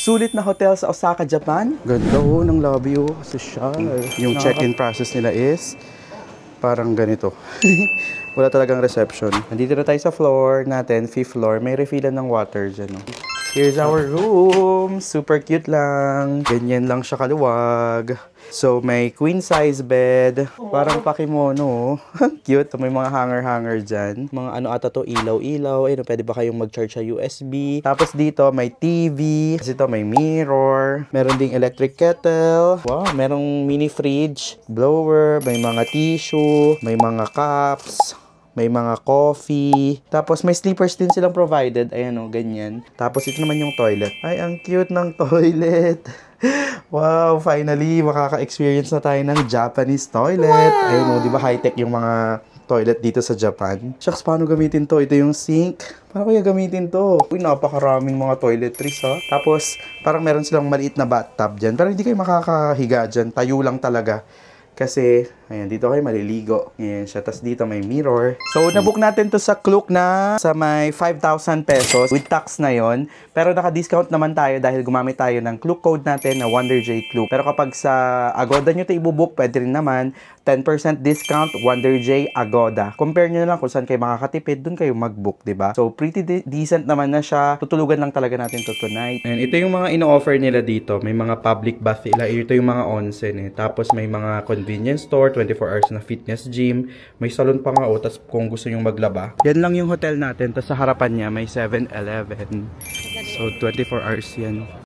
Sulit na hotel sa Osaka, Japan. Ganda ng lobby social. Yung check-in process nila is parang ganito. Wala talagang reception. Nandito na tayo sa floor natin, 5th floor. May refillan ng water dyan. Here's our room. Super cute lang. Ganyan lang siya kaluwag. So, may queen size bed. Parang pakimono. Cute. May mga hanger-hanger dyan. Mga ano ata to, ilaw-ilaw. Ayun, pwede ba kayong mag-charge sa USB? Tapos dito, may TV. Tapos ito, may mirror. Meron ding electric kettle. Wow, merong mini fridge. Blower. May mga tissue. May mga cups. May mga coffee. Tapos may sleepers din silang provided. Ayan o, ganyan. Tapos ito naman yung toilet. Ay, ang cute ng toilet. Wow, finally, makaka-experience na tayo ng Japanese toilet. Wow. Ayun o, di ba high-tech yung mga toilet dito sa Japan? Shucks, paano gamitin to? Ito yung sink. Paano kaya gamitin to? Uy, napakaraming mga toiletries ha. Tapos, parang meron silang maliit na bathtub dyan. Pero hindi kayo makakahiga dyan. Tayo lang talaga. Kasi, ayan, dito kayo maliligo. Ayan siya. Tapos dito may mirror. So, nabook natin to sa Klook na sa may 5,000 pesos. With tax na yon. Pero naka-discount naman tayo dahil gumamit tayo ng Klook code natin na WonderJ Klook. Pero kapag sa Agoda nyo ito ibubook, pwede rin naman 10% discount, WonderJ Agoda. Compare nyo na lang kung saan kayo makakatipid, dun kayo mag-book, diba? So, pretty decent naman na siya. Tutulugan lang talaga natin to tonight. And ito yung mga ino-offer nila dito. May mga public bath nila. Ito yung mga onsen eh. Tapos may mga convenience store, 24 hours na fitness gym. May salon pa nga o. Tapos kung gusto nyong maglaba. Yan lang yung hotel natin. Tapos sa harapan niya may 7-Eleven. So, 24 hours yan.